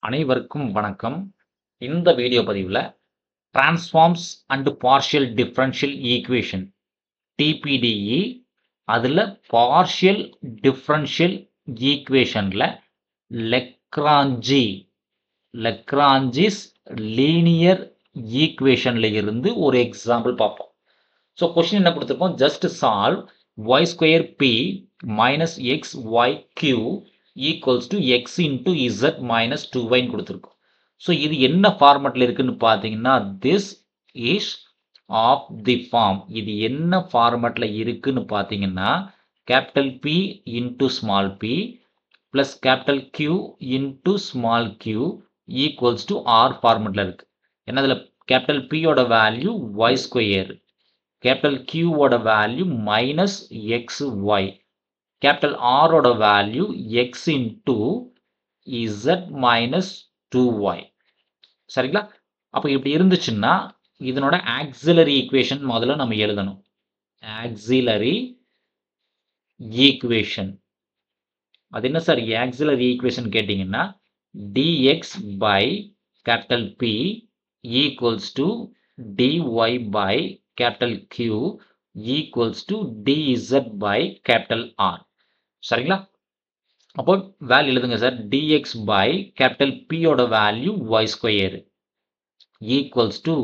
அனைவருக்கும் வணக்கம். இந்த வீடியோ பதிவுல transforms and partial differential equation TPDE அதுல பார்ஷியல் டிஃபரன்ஷியல் ஈக்குவேஷன்ல லெக்ராஞ்சி லெக்ராஞ்சிஸ் லீனியர் ஈக்குவேஷன்ல இருந்து ஒரு எக்ஸாம்பிள் பார்ப்போம். ஸோ கொஸ்டின் என்ன கொடுத்துருக்கோம்? Just solve y square p minus x y q equals to x into z minus 2y கொடுத்துருக்கோம். ஸோ இது என்ன ஃபார்மேட்டில் இருக்குன்னு பார்த்தீங்கன்னா this is of the form. இது என்ன ஃபார்மேட்டில் இருக்குன்னு பார்த்தீங்கன்னா capital P into small p plus capital Q into small q equals to R ஃபார்மேட்டில் இருக்கு. ஏன்னா அதில் கேபிட்டல் P-யோட வேல்யூ y ஸ்கொயர், கேபிட்டல் Q-ஓட value minus x y, capital R-ஓட value x into z minus 2y. சரிங்களா? அப்போ இப்படி இருந்துச்சுன்னா இதனோட ஆக்சிலரி ஈக்குவேஷன் முதல்ல நம்ம எழுதணும். ஆக்சிலரி ஈக்குவேஷன் அது என்ன சார்? ஆக்சிலரி ஈக்குவேஷன் கேட்டிங்கன்னா dx by capital P equals to dy by capital Q equals to dz by capital R. சரிங்களா? அப்போ வேல்யூ எழுதுங்க sir. dx by capital P ஓட value y square equals to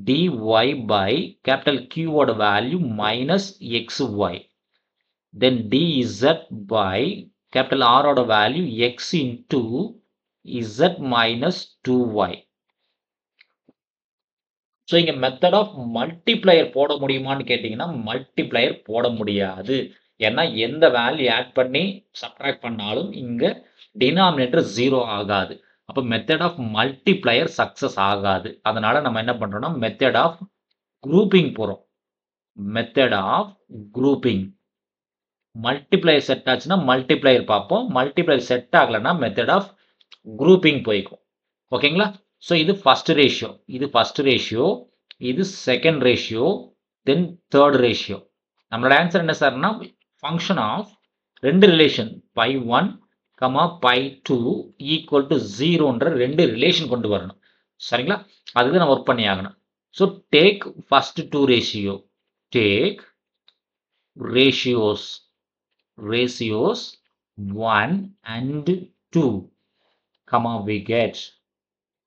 dy by capital Q ஓட value minus x y, then dz by capital R ஓட வேல்யூ x into z minus 2y. So இங்க method of multiplier போட முடியுமான்னு கேட்டிங்கன்னா multiplier போட முடியாது. ஏன்னா எந்த வேல்யூ ஆட் பண்ணி சப்ட்ராக்ட் பண்ணாலும் இங்க டினாமினேட்டர் 0 ஆகாது. அப்போ மெத்தட் ஆஃப் மல்டிப்ளையர் சக்சஸ் ஆகாது. அதனால நம்ம என்ன பண்றோம்னா மெத்தட் ஆஃப் குரூப்பிங் போறோம். Method of grouping. Multiplier set ஆச்சுன்னா மல்டிப்ளையர் பார்ப்போம். மல்டிப்ளையர் செட் ஆகலைன்னா மெத்தட் ஆஃப் குரூப்பிங் போய்க்கும். ஓகேங்களா? ஸோ இது ஃபர்ஸ்ட் ரேஷியோ, இது ஃபர்ஸ்ட் ரேஷியோ, இது second ratio, then third ratio. நம்மளோட ஆன்சர் என்ன சார்னா ஃபங்க்ஷன் ஆஃப் ரெண்டு relation phi 1 comma phi 2 equal to 0ன்ற ரெண்டு ரிலேஷன் கொண்டு வரணும். சரிங்களா? அதுக்கு நம்ம ஒர்க் பண்ணி ஆகணும். So take first two ratio, take ratios 1 and 2 comma we get.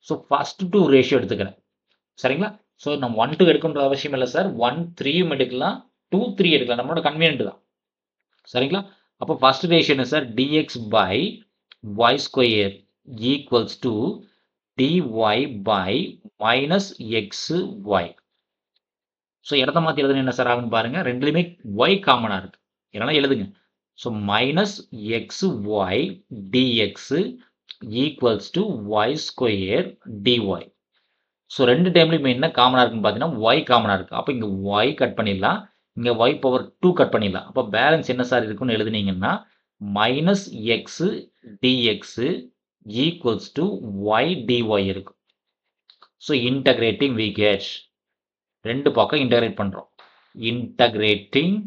So first two ratio எடுத்துக்கிறேன். சரிங்களா? ஸோ நம்ம 1 2 எடுக்கணுன்ற அவசியம் இல்லை சார். 1 3யும் எடுக்கலாம், 2 3 எடுக்கலாம். நம்மளோட கன்வீனியன்ட் தான். சரிங்களா? அப்போ ஃபர்ஸ்ட் ரேஷியோ என்ன sir? dx by y square equals to dy by minus x y. So இடத்த மாற்றி எழுதுன என்ன சார் ஆகுன்னு பாருங்க. ரெண்டுலையுமே y காமனாக இருக்கு. இதனால எழுதுங்க. So minus x y dx equals to y square dy. So ரெண்டு டைம்லையுமே என்ன காமனாக இருக்குன்னு பார்த்தீங்கன்னா ஒய் காமனாக இருக்குது. அப்போ இங்கே ஒய் கட் பண்ணிடலாம், இங்கே ஒய் பவர் 2 கட் பண்ணிடலாம். அப்போ பேலன்ஸ் என்ன சார் இருக்குன்னு எழுதுனீங்கன்னா minus x dx equals to y dy இருக்கும். ஸோ இன்டகிரேட்டிங் வி கெட், ரெண்டு பக்கம் இன்டகிரேட் பண்ணுறோம். Integrating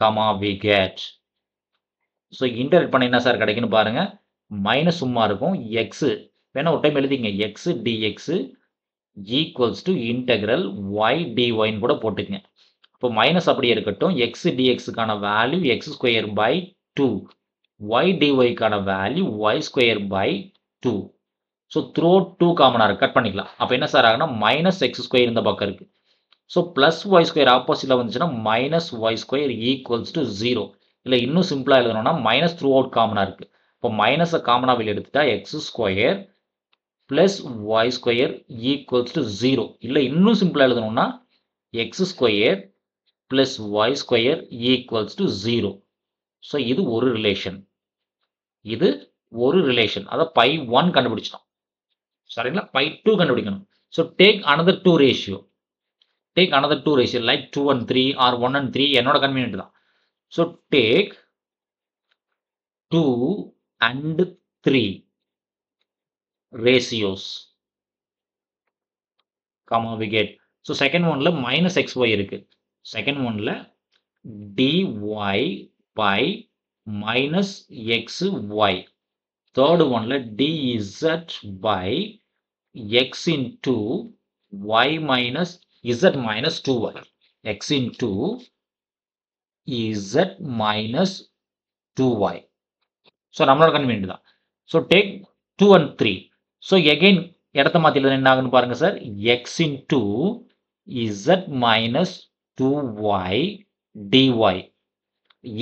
comma we get. So integrate பண்ண என்ன சார் கிடைக்குன்னு பாருங்க. மைனஸ் சும்மா இருக்கும், எக்ஸ் வேணா ஒரு டைம் எழுதிங்க, x dx equals to integral y டிஒய்ன்னு கூட போட்டுக்கங்க. இப்போ மைனஸ் அப்படியே இருக்கட்டும். எக்ஸ் டிஎக்ஸுக்கான வேல்யூ எக்ஸ் ஸ்கொயர் பை 2, ஒய் டிஒய்க்கான value y square by 2. So through 2 காமனாக இருக்கு, கட் பண்ணிக்கலாம். அப்போ என்ன சார் ஆகுனா மைனஸ் எக்ஸ் ஸ்கொயர் இந்த பக்கம் இருக்கு. ஸோ பிளஸ் ஒய் ஸ்கொயர் ஆப்போசிட்ல வந்துச்சுன்னா minus y square equals to 0. இல்லை இன்னும் சிம்பிளாக எழுதணும்னா மைனஸ் த்ரூ அவுட் காமனாக இருக்கு. இப்போ மைனஸை காமனாக வெளியே எடுத்துட்டா x square plus y square equals to 0. இல்லை இன்னும் சிம்பிளாக எழுதணும்னா x square plus y square equals to 0. So இது ஒரு ரிலேஷன், இது ஒரு ரிலேஷன். அதை பை 1 கண்டுபிடிச்சிட்டோம். சரிங்களா? பை 2 கண்டுபிடிக்கணும். So take another 2 ratio, take another 2 ratio like 2 and 3 or 1 and 3 என்னோட கன்வீனியன்ட் தான். So take 2 and 3 ratios comma we get. so second oneல minus xy இருக்கு, second oneல dy by minus xy, third oneல dz by x into y minus z minus 2y. X into z minus 2y. So நம்மளோட convenient தான். So take 2 and 3. So again இடத்த மாத்தி எழுதுனா என்ன ஆகும்னு பாருங்க sir. x into z minus 2y dy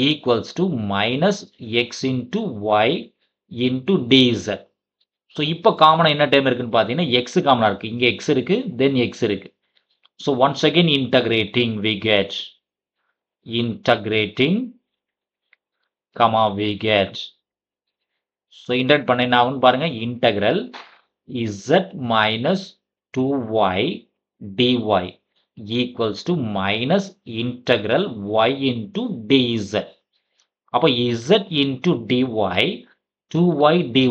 equals to minus x into y into dz. So இப்போ காமனா என்ன டேர்ம் இருக்குன்னு பார்த்தீங்கன்னா x காமனா இருக்கு. இங்க x இருக்கு, then x இருக்கு. So once again integrating we get we get. So integrate பண்ண என்ன ஆகும்னு பாருங்க. Integral z minus 2y dy equals to minus integral y into dz. அப்போ z into dy 2y dy.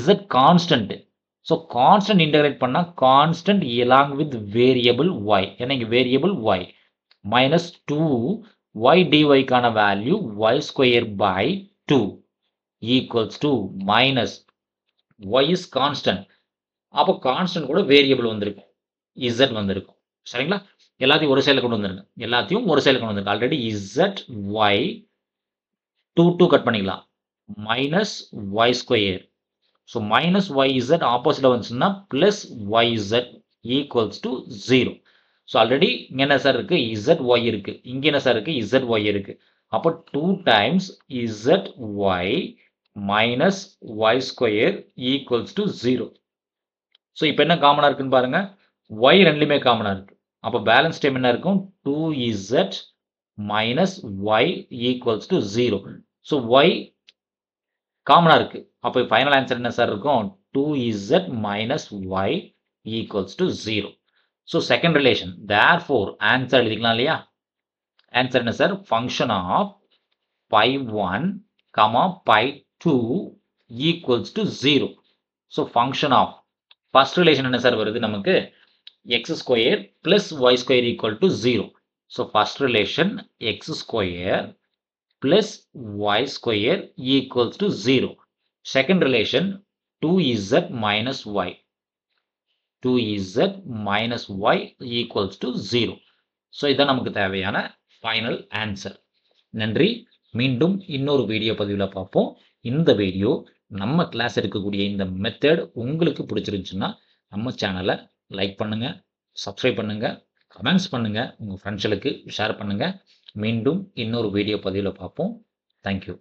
z constant. So constant integrate பண்ணா constant along with variable y. ஏன்னா இங்க variable y. Minus 2y dy கான value y square by 2 equals to minus y is constant. அப்போ constant கூட variable வந்திருக்கும். z வந்திருக்கும். சரிங்களா? எல்லாத்தையும் ஒரு சைடுல கொண்டு வந்துருங்க. எல்லாத்தையும் ஒரு சைடுல கொண்டு வந்துருங்க. ஆல்ரெடி z y 2 கட் பண்ணிக்கலாம். minus y square. So minus yz opposite வந்துச்சுன்னா plus yz equals to 0. So already இங்க என்ன சார் இருக்கு? zy இருக்கு. இங்க என்ன சார் இருக்கு? zy இருக்கு. அப்போ 2 times zy minus y square equals to 0. So இப்போ என்ன காமனா இருக்குன்னு பாருங்க. y ரெண்டுலயுமே காமனா இருக்கு. அப்போ பேலன்ஸ் டேர்ம் என்ன இருக்கும்? 2z minus y equals to 0. So y காமனா இருக்கு. அப்போ ஃபைனல் ஆன்சர் என்ன சார் இருக்கும்? 2z minus y equals to 0. So second relation. Therefore answer எழுதிக்கலாம் இல்லையா? ஆன்சர் என்ன sir? function of pi1 pi2 equals to 0. So function of first relation என்ன sir வருது நமக்கு? x square plus y square equal to 0. So first relation x square plus y square equals to 0. Second relation 2z minus y. 2z minus y equals to 0. So இதான் நமக்கு தேவையான final answer. நன்றி. மீண்டும் இன்னொரு video பதிவில் பார்ப்போம். இந்த video நம்ம கிளாஸ் இருக்கக்கூடிய இந்த மெத்தட் உங்களுக்கு பிடிச்சிருந்துச்சுன்னா நம்ம சேனலை லைக் பண்ணுங்க, சப்ஸ்கிரைப் பண்ணுங்க, கமெண்ட்ஸ் பண்ணுங்க, உங்க ஃப்ரெண்ட்ஸ்களுக்கு ஷேர் பண்ணுங்க. மீண்டும் இன்னொரு வீடியோ பதிவில் பார்ப்போம். தேங்க்யூ.